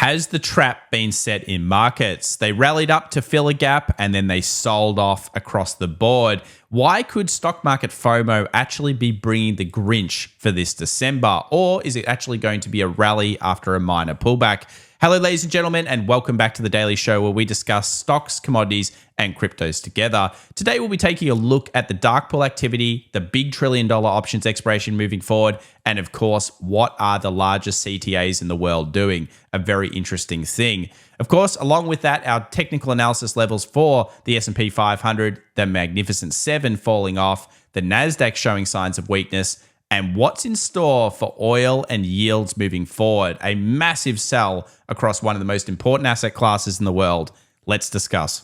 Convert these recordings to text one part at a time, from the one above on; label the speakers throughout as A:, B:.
A: Has the trap been set in markets? They rallied up to fill a gap and then they sold off across the board. Why could stock market FOMO actually be bringing the Grinch for this December? Or is it actually going to be a rally after a minor pullback? Hello, ladies and gentlemen, and welcome back to the Daily Show where we discuss stocks, commodities, and cryptos together. Today, we'll be taking a look at the dark pool activity, the big $1 trillion options expiration moving forward, and of course, what are the largest CTAs in the world doing? A very interesting thing. Of course, along with that, our technical analysis levels for the S&P 500, the Magnificent Seven falling off, the NASDAQ showing signs of weakness, and what's in store for oil and yields moving forward. A massive sell across one of the most important asset classes in the world. Let's discuss.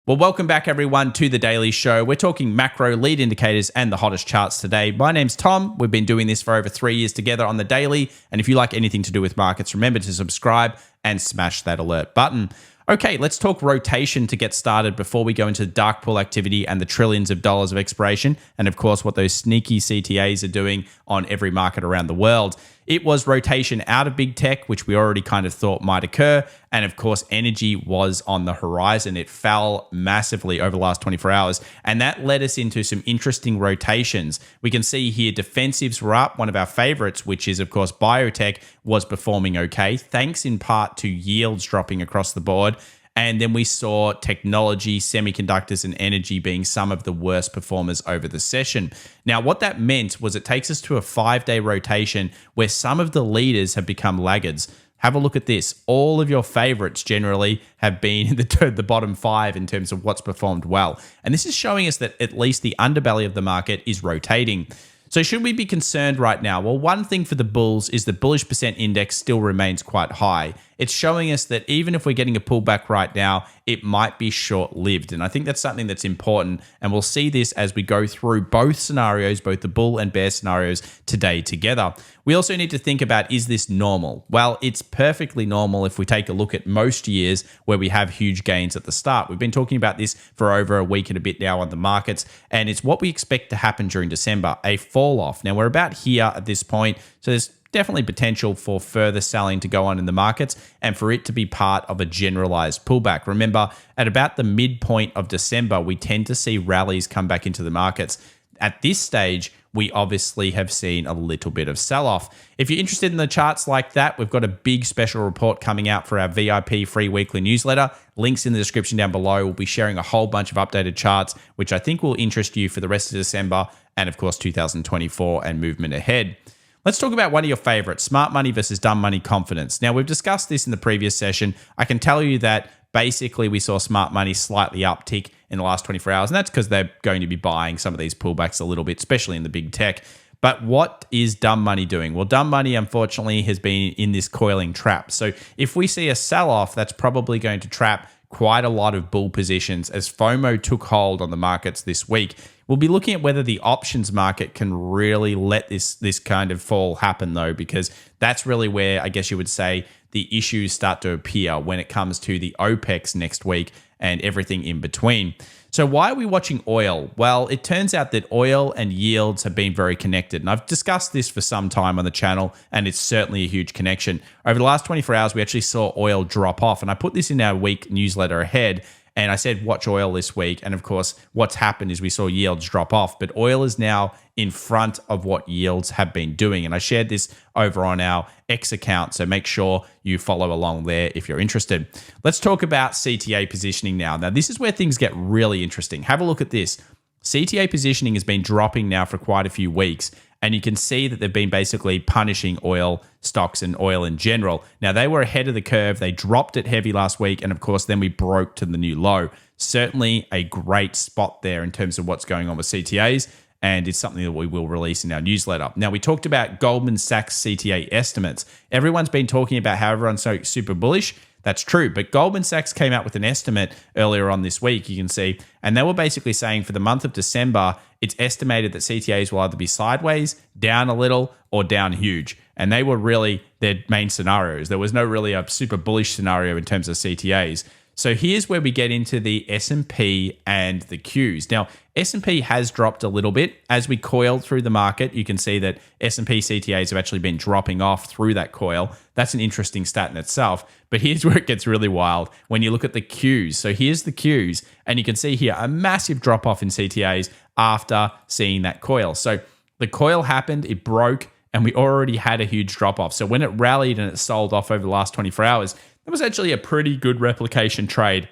A: Well, welcome back everyone to the Daily Show. We're talking macro lead indicators and the hottest charts today. My name's Tom. We've been doing this for over 3 years together on the Daily. And if you like anything to do with markets, remember to subscribe and smash that alert button. Okay, let's talk rotation to get started before we go into dark pool activity and the trillions of dollars of expiration, and of course what those sneaky CTAs are doing on every market around the world. It was rotation out of big tech, which we already kind of thought might occur, and of course energy was on the horizon. It fell massively over the last 24 hours, and that led us into some interesting rotations. We can see here defensives were up. One of our favorites, which is of course biotech, was performing okay, thanks in part to yields dropping across the board. And then we saw technology, semiconductors, and energy being some of the worst performers over the session. Now, what that meant was it takes us to a 5-day rotation where some of the leaders have become laggards. Have a look at this. All of your favorites generally have been in the bottom 5 in terms of what's performed well. And this is showing us that at least the underbelly of the market is rotating. So should we be concerned right now? Well, one thing for the bulls is the bullish percent index still remains quite high. It's showing us that even if we're getting a pullback right now, it might be short-lived. And I think that's something that's important. And we'll see this as we go through both scenarios, both the bull and bear scenarios today together. We also need to think about, is this normal? Well, it's perfectly normal if we take a look at most years where we have huge gains at the start. We've been talking about this for over a week and a bit now on the markets, and it's what we expect to happen during December, a fall off. Now, we're about here at this point, so there's definitely potential for further selling to go on in the markets and for it to be part of a generalized pullback. Remember, at about the midpoint of December, we tend to see rallies come back into the markets. At this stage, we obviously have seen a little bit of sell-off. If you're interested in the charts like that, we've got a big special report coming out for our VIP free weekly newsletter. Links in the description down below. We'll be sharing a whole bunch of updated charts, which I think will interest you for the rest of December and, of course, 2024 and movement ahead. Let's talk about one of your favorites, smart money versus dumb money confidence. Now, we've discussed this in the previous session. I can tell you that basically we saw smart money slightly uptick in the last 24 hours, and that's because they're going to be buying some of these pullbacks a little bit, especially in the big tech. But what is dumb money doing? Well, dumb money, unfortunately, has been in this coiling trap. So if we see a sell-off, that's probably going to trap quite a lot of bull positions as FOMO took hold on the markets this week. We'll be looking at whether the options market can really let this kind of fall happen, though, because that's really where I guess you would say the issues start to appear when it comes to the OPEX next week and everything in between. So why are we watching oil? Well, it turns out that oil and yields have been very connected. And I've discussed this for some time on the channel, and it's certainly a huge connection. Over the last 24 hours, we actually saw oil drop off. And I put this in our week newsletter ahead. And I said, watch oil this week. And of course, what's happened is we saw yields drop off. But oil is now in front of what yields have been doing. And I shared this over on our X account. So make sure you follow along there if you're interested. Let's talk about CTA positioning now. Now, this is where things get really interesting. Have a look at this. CTA positioning has been dropping now for quite a few weeks. And you can see that they've been basically punishing oil stocks and oil in general. Now, they were ahead of the curve. They dropped it heavy last week. And of course, then we broke to the new low. Certainly a great spot there in terms of what's going on with CTAs. And it's something that we will release in our newsletter. Now, we talked about Goldman Sachs CTA estimates. Everyone's been talking about how everyone's so super bullish. That's true. But Goldman Sachs came out with an estimate earlier on this week, you can see, and they were basically saying for the month of December, it's estimated that CTAs will either be sideways, down a little, or down huge. And they were really their main scenarios. There was no really a super bullish scenario in terms of CTAs. So here's where we get into the S&P and the Qs. Now, S&P has dropped a little bit. As we coil through the market, you can see that S&P CTAs have actually been dropping off through that coil. That's an interesting stat in itself. But here's where it gets really wild when you look at the Qs. So here's the Qs, and you can see here a massive drop off in CTAs after seeing that coil. So the coil happened, it broke, and we already had a huge drop off. So when it rallied and it sold off over the last 24 hours, that was actually a pretty good replication trade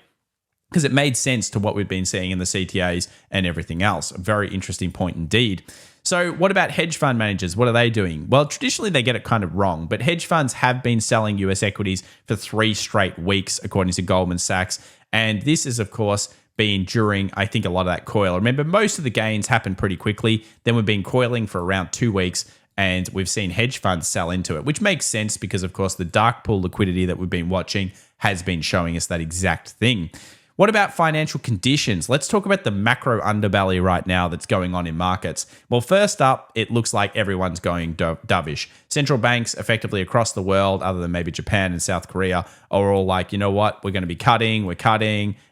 A: because it made sense to what we've been seeing in the CTAs and everything else. A very interesting point indeed. So what about hedge fund managers? What are they doing? Well, traditionally they get it kind of wrong, but hedge funds have been selling US equities for 3 straight weeks, according to Goldman Sachs. And this is, of course, been during, I think, a lot of that coil. Remember, most of the gains happened pretty quickly. Then we've been coiling for around 2 weeks, and we've seen hedge funds sell into it, which makes sense because, of course, the dark pool liquidity that we've been watching has been showing us that exact thing. What about financial conditions? Let's talk about the macro underbelly right now that's going on in markets. Well, first up, it looks like everyone's going dovish. Central banks effectively across the world, other than maybe Japan and South Korea, are all like, you know what, we're going to be cutting,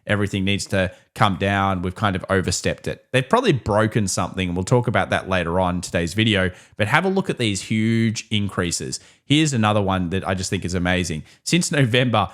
A: everything needs to come down. We've kind of overstepped it. They've probably broken something, and we'll talk about that later on in today's video, but have a look at these huge increases. Here's another one that I just think is amazing. Since October,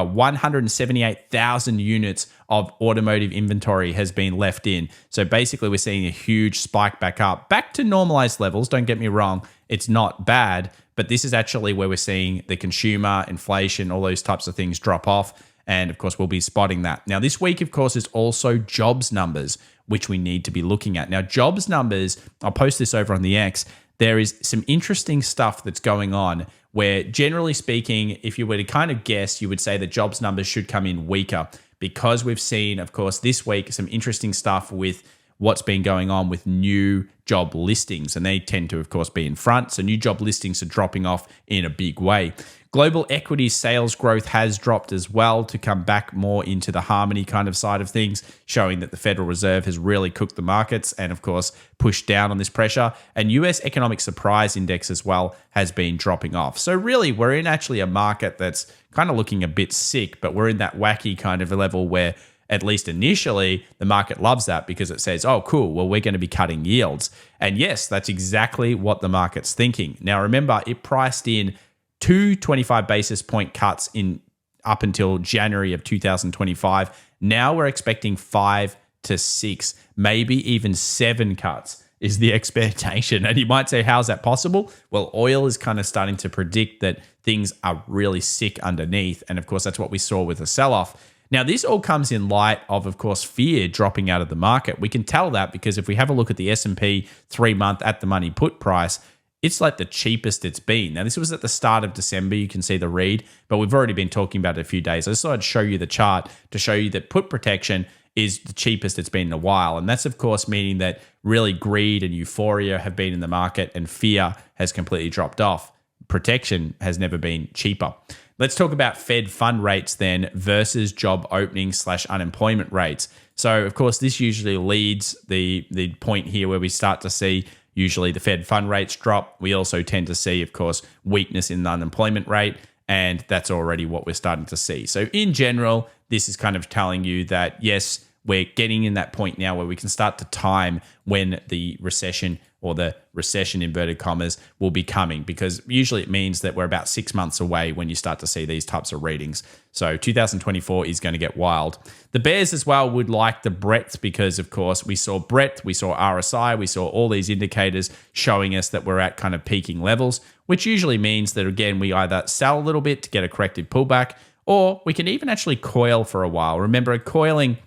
A: 178,000 units of automotive inventory has been left in. So basically, we're seeing a huge spike back up, back to normalized levels. Don't get me wrong, it's not bad, but this is actually where we're seeing the consumer, inflation, all those types of things drop off. And of course, we'll be spotting that. Now, this week, of course, is also jobs numbers, which we need to be looking at. Now, jobs numbers, I'll post this over on the X. There is some interesting stuff that's going on where, generally speaking, if you were to kind of guess, you would say that jobs numbers should come in weaker because we've seen, of course, this week some interesting stuff with what's been going on with new job listings. And they tend to, of course, be in front. So new job listings are dropping off in a big way. Global equity sales growth has dropped as well to come back more into the harmony kind of side of things, showing that the Federal Reserve has really cooked the markets and, of course, pushed down on this pressure. And US economic surprise index as well has been dropping off. So really, we're in actually a market that's kind of looking a bit sick, but we're in that wacky kind of a level where, at least initially, the market loves that because it says, oh, cool, well, we're going to be cutting yields. And yes, that's exactly what the market's thinking. Now, remember, it priced in 2 25 basis point cuts in up until January of 2025. Now we're expecting 5 to 6, maybe even 7 cuts is the expectation. And you might say, how's that possible? Well, oil is kind of starting to predict that things are really sick underneath. And of course, that's what we saw with the sell-off. Now, this all comes in light of course, fear dropping out of the market. We can tell that because if we have a look at the S&P 3-month at-the-money put price, it's like the cheapest it's been. Now, this was at the start of December. You can see the read, but we've already been talking about it a few days. I just thought I'd show you the chart to show you that put protection is the cheapest it's been in a while. And that's, of course, meaning that really greed and euphoria have been in the market and fear has completely dropped off. Protection has never been cheaper. Let's talk about Fed fund rates then versus job openings / unemployment rates. So, of course, this usually leads the point here where we start to see usually the Fed fund rates drop. We also tend to see, of course, weakness in the unemployment rate, and that's already what we're starting to see. So in general, this is kind of telling you that, yes, we're getting in that point now where we can start to time when the recession or the recession inverted commas will be coming, because usually it means that we're about 6 months away when you start to see these types of readings. So 2024 is going to get wild. The bears as well would like the breadth because, of course, we saw breadth, we saw RSI, we saw all these indicators showing us that we're at kind of peaking levels, which usually means that, again, we either sell a little bit to get a corrective pullback, or we can even actually coil for a while. Remember, coiling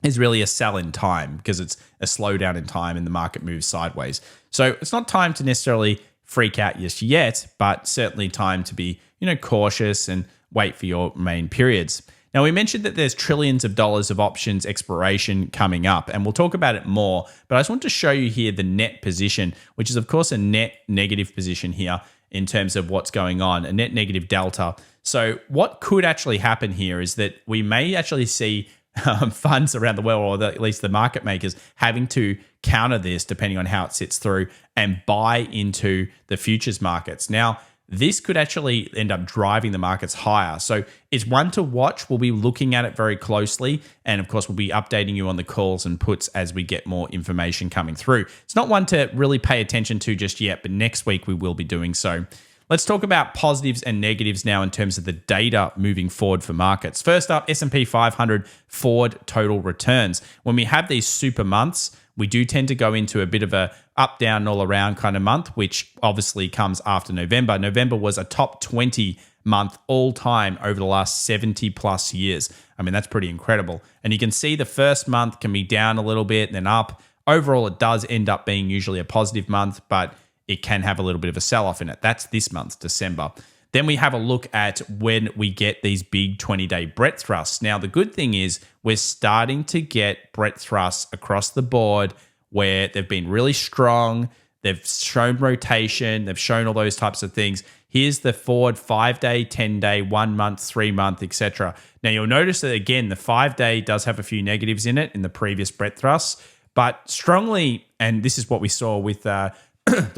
A: is really a sell in time because it's a slowdown in time and the market moves sideways. So it's not time to necessarily freak out just yet, but certainly time to be, cautious and wait for your main periods. Now, we mentioned that there's trillions of dollars of options expiration coming up, and we'll talk about it more, but I just want to show you here the net position, which is, of course, a net negative position here in terms of what's going on, a net negative delta. So what could actually happen here is that we may actually see funds around the world, or at least the market makers, having to counter this depending on how it sits through and buy into the futures markets. Now, this could actually end up driving the markets higher. So it's one to watch. We'll be looking at it very closely. And of course, we'll be updating you on the calls and puts as we get more information coming through. It's not one to really pay attention to just yet, but next week we will be doing so. Let's talk about positives and negatives now in terms of the data moving forward for markets. First up, S&P 500 forward total returns. When we have these super months, we do tend to go into a bit of a up, down, all around kind of month, which obviously comes after November. November was a top 20 month all time over the last 70 plus years. I mean, that's pretty incredible. And you can see the first month can be down a little bit, then up. Overall, it does end up being usually a positive month, but it can have a little bit of a sell-off in it. That's this month, December. Then we have a look at when we get these big 20-day breadth thrusts. Now, the good thing is we're starting to get breadth thrusts across the board where they've been really strong. They've shown rotation. They've shown all those types of things. Here's the forward 5-day, 10-day, 1 month, 3 month, etc. Now, you'll notice that, again, the 5-day does have a few negatives in it in the previous breadth thrusts, but strongly, and this is what we saw with the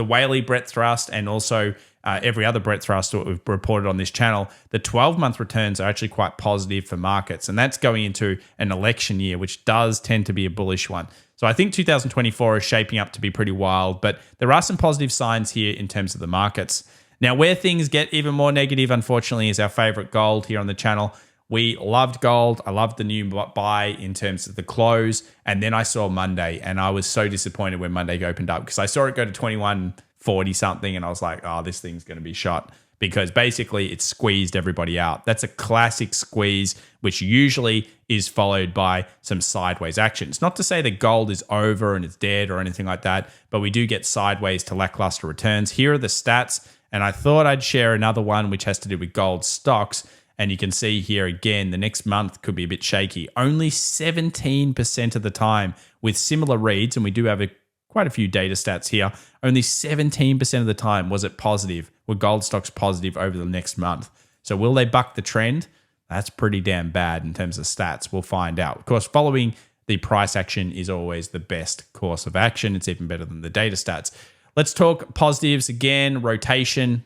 A: Whaley breadth thrust and also every other breadth thrust that we've reported on this channel, the 12-month returns are actually quite positive for markets. And that's going into an election year, which does tend to be a bullish one. So I think 2024 is shaping up to be pretty wild, but there are some positive signs here in terms of the markets. Now, where things get even more negative, unfortunately, is our favorite gold here on the channel. We loved gold. I loved the new buy in terms of the close. And then I saw Monday and I was so disappointed when Monday opened up because I saw it go to 21.40 something and I was like, oh, this thing's going to be shot because basically it squeezed everybody out. That's a classic squeeze, which usually is followed by some sideways action. It's not to say that gold is over and it's dead or anything like that, but we do get sideways to lackluster returns. Here are the stats. And I thought I'd share another one which has to do with gold stocks. And you can see here again, the next month could be a bit shaky. Only 17% of the time with similar reads, and we do have quite a few data stats here, only 17% of the time was it positive, were gold stocks positive over the next month. So will they buck the trend? That's pretty damn bad in terms of stats. We'll find out. Of course, following the price action is always the best course of action. It's even better than the data stats. Let's talk positives again, rotation.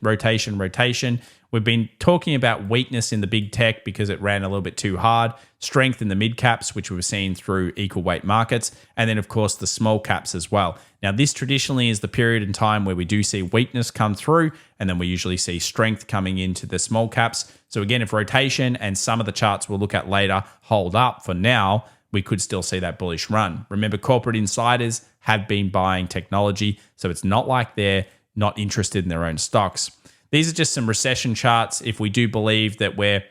A: We've been talking about weakness in the big tech because it ran a little bit too hard, strength in the mid caps, which we've seen through equal weight markets, and then, of course, the small caps as well. Now, this traditionally is the period in time where we do see weakness come through, and then we usually see strength coming into the small caps. So again, if rotation and some of the charts we'll look at later hold up for now, we could still see that bullish run. Remember, corporate insiders have been buying technology, so it's not like they're not interested in their own stocks. These are just some recession charts. If we do believe that we're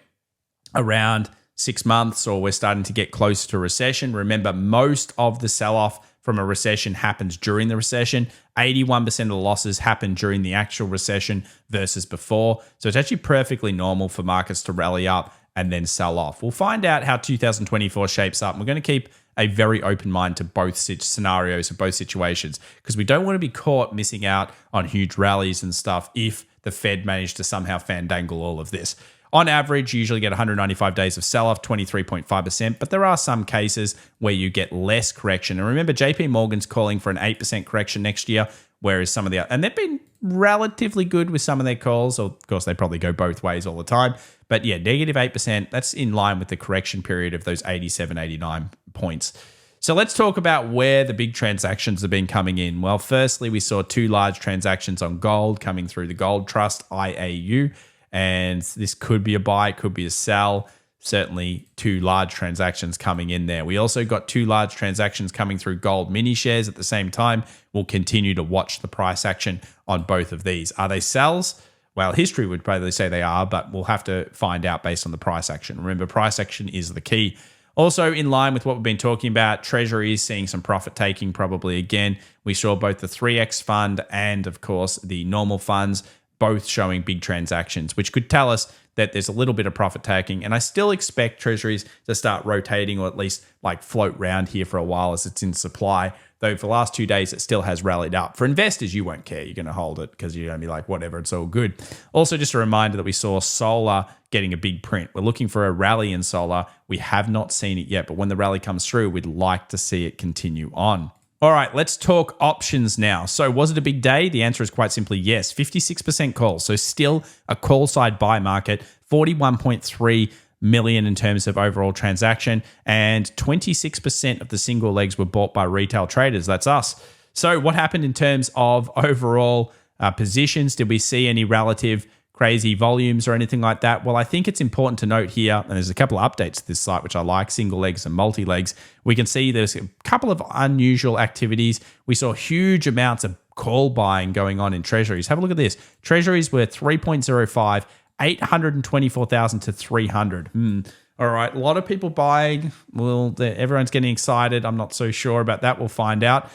A: around 6 months or we're starting to get closer to recession, remember most of the sell-off from a recession happens during the recession. 81% of the losses happen during the actual recession versus before. So it's actually perfectly normal for markets to rally up and then sell off. We'll find out how 2024 shapes up. We're going to keep a very open mind to both scenarios and both situations because we don't want to be caught missing out on huge rallies and stuff if the Fed managed to somehow fandangle all of this. On average, you usually get 195 days of sell-off, 23.5%, but there are some cases where you get less correction. And remember, JP Morgan's calling for an 8% correction next year, whereas some of and they've been relatively good with some of their calls. Of course, they probably go both ways all the time. But yeah, negative 8%, that's in line with the correction period of those 87, 89 points. So let's talk about where the big transactions have been coming in. Well, firstly, we saw 2 large transactions on gold coming through the Gold Trust IAU. And this could be a buy, it could be a sell. Certainly 2 large transactions coming in there. We also got 2 large transactions coming through gold mini shares at the same time. We'll continue to watch the price action on both of these. Are they sells? Well, history would probably say they are, but we'll have to find out based on the price action. Remember, price action is the key. Also, in line with what we've been talking about, Treasury is seeing some profit taking probably again. We saw both the 3X fund and, of course, the normal funds both showing big transactions, which could tell us that there's a little bit of profit taking. And I still expect Treasuries to start rotating or at least like float round here for a while as it's in supply. Though for the last 2 days, it still has rallied up. For investors, you won't care. You're going to hold it because you're going to be like, whatever, it's all good. Also, just a reminder that we saw solar getting a big print. We're looking for a rally in solar. We have not seen it yet, but when the rally comes through, we'd like to see it continue on. All right, let's talk options now. So was it a big day? The answer is quite simply yes. 56% calls. So still a call side buy market, 41.3 million in terms of overall transaction, and 26% of the single legs were bought by retail traders. That's us. So what happened in terms of overall positions? Did we see any relative crazy volumes or anything like that? Well, I think it's important to note here, and there's a couple of updates to this site, which I like, single legs and multi-legs. We can see there's a couple of unusual activities. We saw huge amounts of call buying going on in treasuries. Have a look at this. Treasuries were 3.05, 824,000 to 300. All right, a lot of people buying. Well, everyone's getting excited. I'm not so sure about that. We'll find out.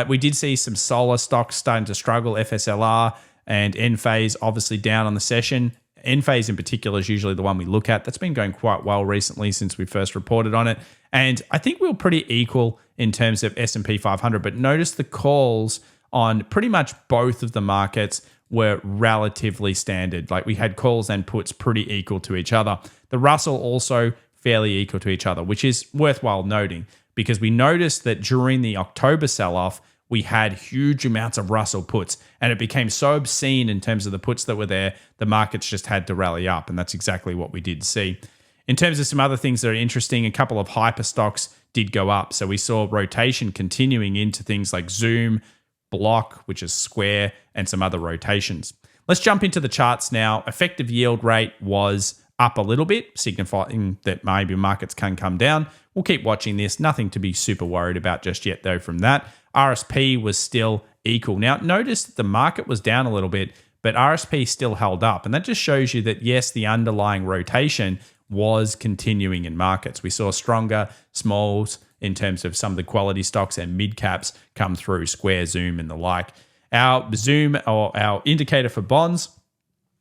A: We did see some solar stocks starting to struggle, FSLR, and Enphase obviously down on the session. Enphase in particular is usually the one we look at. That's been going quite well recently since we first reported on it. And I think we were pretty equal in terms of S&P 500, but notice the calls on pretty much both of the markets were relatively standard. Like we had calls and puts pretty equal to each other. The Russell also fairly equal to each other, which is worthwhile noting because we noticed that during the October sell-off, we had huge amounts of Russell puts, and it became so obscene in terms of the puts that were there, the markets just had to rally up, and that's exactly what we did see. In terms of some other things that are interesting, a couple of hyper stocks did go up. So we saw rotation continuing into things like Zoom, Block, which is Square, and some other rotations. Let's jump into the charts now. Effective yield rate was up a little bit, signifying that maybe markets can come down. We'll keep watching this. Nothing to be super worried about just yet, though, from that. RSP was still equal. Now, notice that the market was down a little bit, but RSP still held up. And that just shows you that, yes, the underlying rotation was continuing in markets. We saw stronger smalls in terms of some of the quality stocks and mid caps come through, Square, Zoom, and the like. Our Zoom, or our indicator for bonds,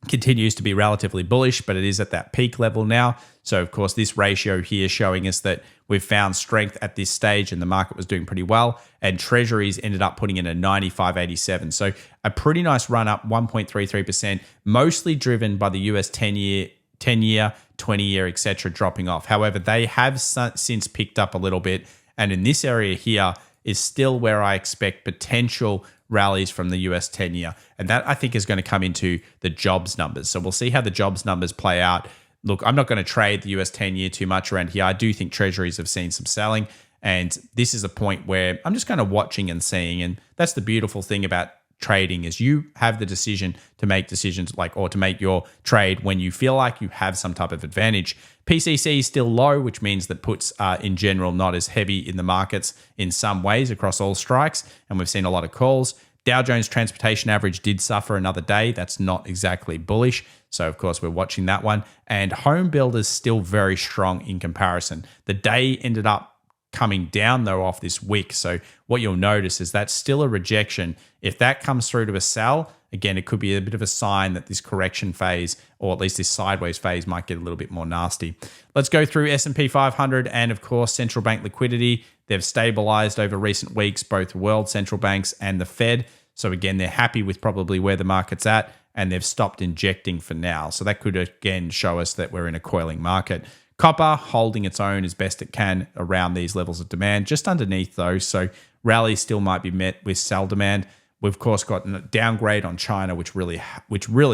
A: continues to be relatively bullish, but it is at that peak level now. So, of course, this ratio here showing us that we've found strength at this stage and the market was doing pretty well. And treasuries ended up putting in a 95.87. So a pretty nice run up, 1.33%, mostly driven by the US 10-year, 20-year, etc. dropping off. However, they have since picked up a little bit. And in this area here is still where I expect potential rallies from the US 10-year. And that, I think, is going to come into the jobs numbers. So we'll see how the jobs numbers play out. Look, I'm not going to trade the US 10-year too much around here. I do think treasuries have seen some selling. And this is a point where I'm just kind of watching and seeing. And that's the beautiful thing about trading is you have the decision to make decisions or to make your trade when you feel like you have some type of advantage. PCC is still low, which means that puts are in general not as heavy in the markets in some ways across all strikes. And we've seen a lot of calls. Dow Jones Transportation Average did suffer another day. That's not exactly bullish. So, of course, we're watching that one. And home builders still very strong in comparison. The day ended up coming down, though, off this wick. So what you'll notice is that's still a rejection. If that comes through to a sell, again, it could be a bit of a sign that this correction phase, or at least this sideways phase, might get a little bit more nasty. Let's go through S&P 500 and, of course, central bank liquidity. They've stabilized over recent weeks, both world central banks and the Fed. So, again, they're happy with probably where the market's at, and they've stopped injecting for now. So that could, again, show us that we're in a coiling market. Copper holding its own as best it can around these levels of demand, just underneath those. So rally still might be met with sell demand. We've, of course, got a downgrade on China, which really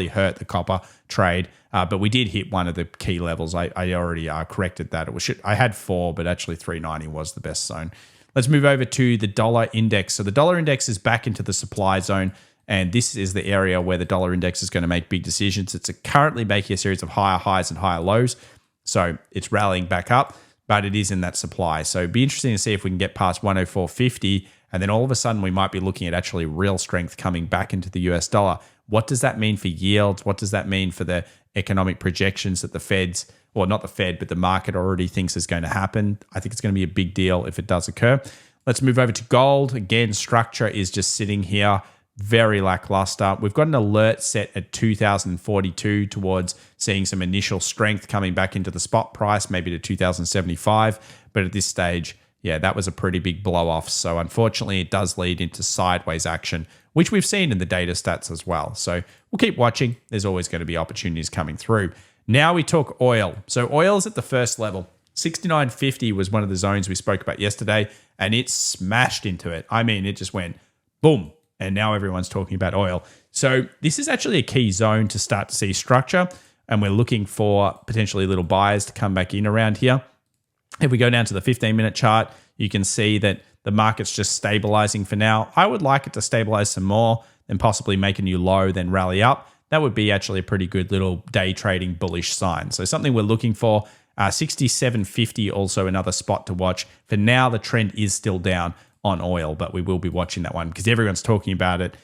A: hurt the copper trade. But we did hit one of the key levels. I already corrected that. I had 4, but actually 390 was the best zone. Let's move over to the dollar index. So the dollar index is back into the supply zone. And this is the area where the dollar index is going to make big decisions. It's currently making a series of higher highs and higher lows. So it's rallying back up, but it is in that supply. So it'd be interesting to see if we can get past 104.50, and then all of a sudden we might be looking at actually real strength coming back into the US dollar. What does that mean for yields? What does that mean for the economic projections that the Feds, or not the Fed, but the market already thinks is going to happen? I think it's going to be a big deal if it does occur. Let's move over to gold. Again, structure is just sitting here. Very lackluster. We've got an alert set at 2,042 towards seeing some initial strength coming back into the spot price, maybe to 2,075. But at this stage, yeah, that was a pretty big blow off. So unfortunately, it does lead into sideways action, which we've seen in the data stats as well. So we'll keep watching. There's always going to be opportunities coming through. Now we talk oil. So oil is at the first level. 69.50 was one of the zones we spoke about yesterday, and it smashed into it. I mean, it just went boom, and now everyone's talking about oil. So this is actually a key zone to start to see structure, and we're looking for potentially little buyers to come back in around here. If we go down to the 15-minute chart, you can see that the market's just stabilizing for now. I would like it to stabilize some more, then possibly make a new low, then rally up. That would be actually a pretty good little day trading bullish sign. So something we're looking for. 67.50 also another spot to watch. For now, the trend is still down on oil, but we will be watching that one because everyone's talking about it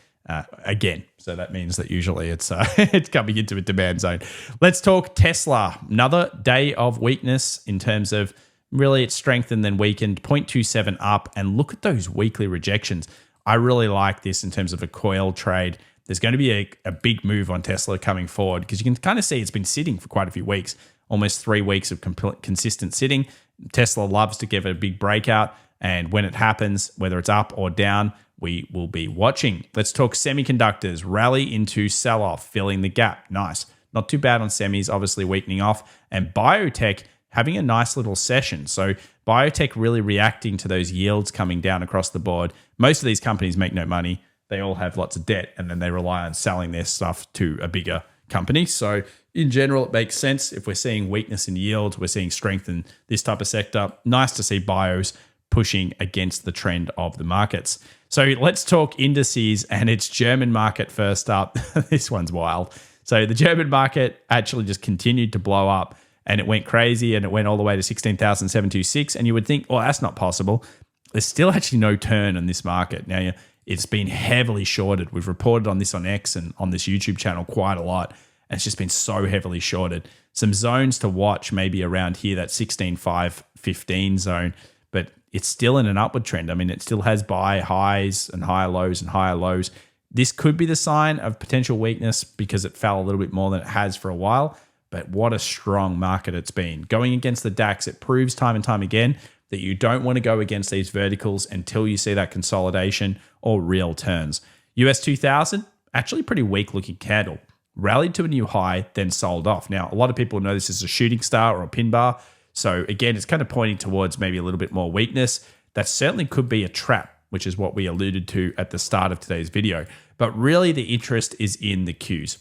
A: again. So that means that usually it's it's coming into a demand zone. Let's talk Tesla. Another day of weakness in terms of really it's strengthened then weakened, 0.27 up, and look at those weekly rejections. I really like this in terms of a coil trade. There's going to be a big move on Tesla coming forward because you can kind of see it's been sitting for quite a few weeks, almost 3 weeks of consistent sitting. Tesla loves to give it a big breakout, and when it happens, whether it's up or down, we will be watching. Let's talk semiconductors. Rally into sell-off, filling the gap. Nice. Not too bad on semis, obviously weakening off. And biotech having a nice little session. So biotech really reacting to those yields coming down across the board. Most of these companies make no money. They all have lots of debt, and then they rely on selling their stuff to a bigger company. So in general, it makes sense. If we're seeing weakness in yield, we're seeing strength in this type of sector. Nice to see bios pushing against the trend of the markets. So let's talk indices and its German market first up. This one's wild. So the German market actually just continued to blow up, and it went crazy, and it went all the way to 16,726. And you would think, well, that's not possible. There's still actually no turn in this market. Now, it's been heavily shorted. We've reported on this on X and on this YouTube channel quite a lot. And it's just been so heavily shorted. Some zones to watch maybe around here, that 16,515 zone, but it's still in an upward trend. I mean, it still has buy highs and higher lows and higher lows. This could be the sign of potential weakness because it fell a little bit more than it has for a while. But what a strong market it's been. Going against the DAX, it proves time and time again that you don't want to go against these verticals until you see that consolidation or real turns. US 2000, actually pretty weak looking candle. Rallied to a new high, then sold off. Now, a lot of people know this as a shooting star or a pin bar. So again, it's kind of pointing towards maybe a little bit more weakness. That certainly could be a trap, which is what we alluded to at the start of today's video. But really the interest is in the Qs.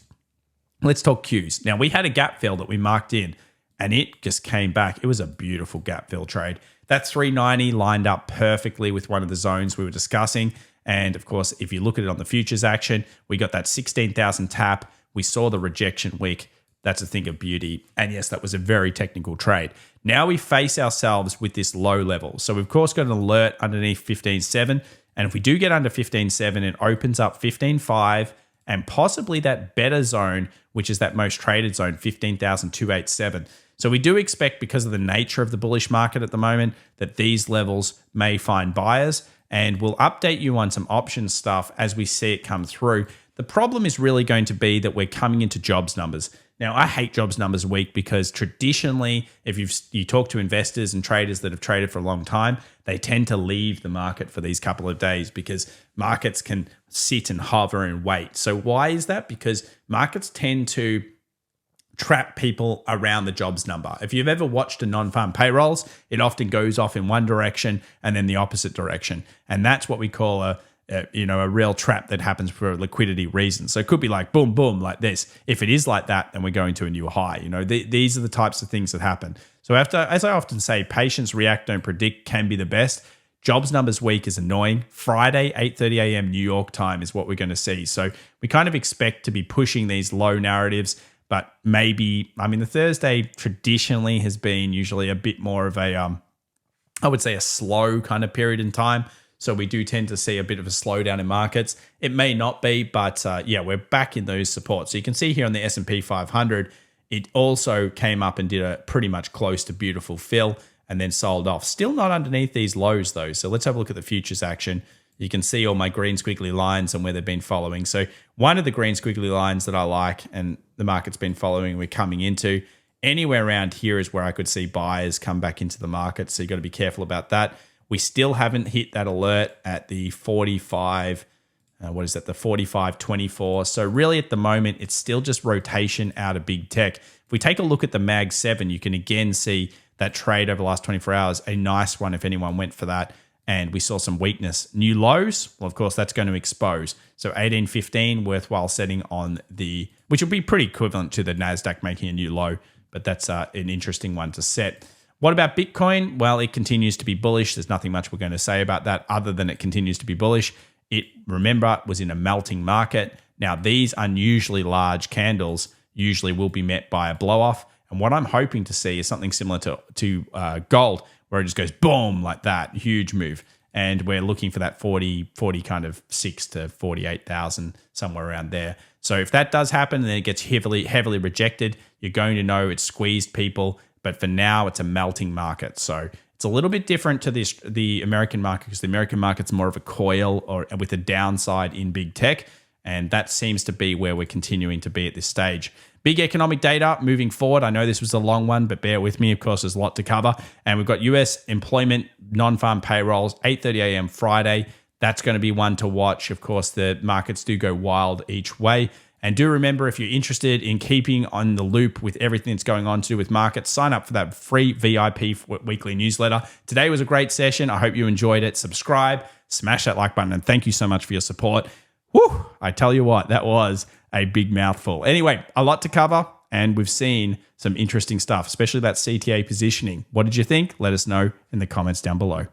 A: Let's talk Qs. Now, we had a gap fill that we marked in, and it just came back. It was a beautiful gap fill trade. That 390 lined up perfectly with one of the zones we were discussing. And of course, if you look at it on the futures action, we got that 16,000 tap. We saw the rejection wick. That's a thing of beauty. And yes, that was a very technical trade. Now we face ourselves with this low level. So we've of course got an alert underneath 15.7. And if we do get under 15.7, it opens up 15.5 and possibly that better zone, which is that most traded zone, 15,287. So we do expect, because of the nature of the bullish market at the moment, that these levels may find buyers, and we'll update you on some options stuff as we see it come through. The problem is really going to be that we're coming into jobs numbers. Now, I hate jobs numbers week because traditionally, if you talk to investors and traders that have traded for a long time, they tend to leave the market for these couple of days because markets can sit and hover and wait. So why is that? Because markets tend to trap people around the jobs number. If you've ever watched a non-farm payrolls, it often goes off in one direction and then the opposite direction. And that's what we call a real trap that happens for liquidity reasons. So it could be like boom, boom, like this. If it is like that, then we're going to a new high. These are the types of things that happen. So as I often say, patience, react, don't predict can be the best. Jobs numbers week is annoying. Friday, 8:30 a.m. New York time is what we're going to see. So we kind of expect to be pushing these low narratives. But maybe, the Thursday traditionally has been usually a bit more of a slow kind of period in time. So we do tend to see a bit of a slowdown in markets. It may not be, but we're back in those supports. So you can see here on the S&P 500, it also came up and did a pretty much close to beautiful fill and then sold off. Still not underneath these lows though. So let's have a look at the futures action. You can see all my green squiggly lines and where they've been following. So one of the green squiggly lines that I like and the market's been following, we're coming into, anywhere around here is where I could see buyers come back into the market. So you got to be careful about that. We still haven't hit that alert at the 45, the 45.24. So really at the moment, it's still just rotation out of big tech. If we take a look at the Mag 7, you can again see that trade over the last 24 hours, a nice one if anyone went for that. And we saw some weakness. New lows, well, of course, that's going to expose. So 18.15, worthwhile setting on which will be pretty equivalent to the NASDAQ making a new low, but that's an interesting one to set. What about Bitcoin? Well, it continues to be bullish. There's nothing much we're going to say about that other than it continues to be bullish. It, remember, was in a melting market. Now, these unusually large candles usually will be met by a blow-off. And what I'm hoping to see is something similar to gold, where it just goes boom like that, huge move. And we're looking for that 40 kind of 6 to 48,000, somewhere around there. So if that does happen and then it gets heavily rejected, you're going to know it's squeezed people. But for now, it's a melting market. So it's a little bit different to the American market, because the American market's more of a coil or with a downside in big tech. And that seems to be where we're continuing to be at this stage. Big economic data moving forward. I know this was a long one, but bear with me. Of course, there's a lot to cover. And we've got US employment, non-farm payrolls, 8:30 a.m. Friday. That's going to be one to watch. Of course, the markets do go wild each way. And do remember, if you're interested in keeping on the loop with everything that's going on to do with markets, sign up for that free VIP weekly newsletter. Today was a great session. I hope you enjoyed it. Subscribe, smash that like button, and thank you so much for your support. Whew, I tell you what, that was a big mouthful. Anyway, a lot to cover, and we've seen some interesting stuff, especially that CTA positioning. What did you think? Let us know in the comments down below.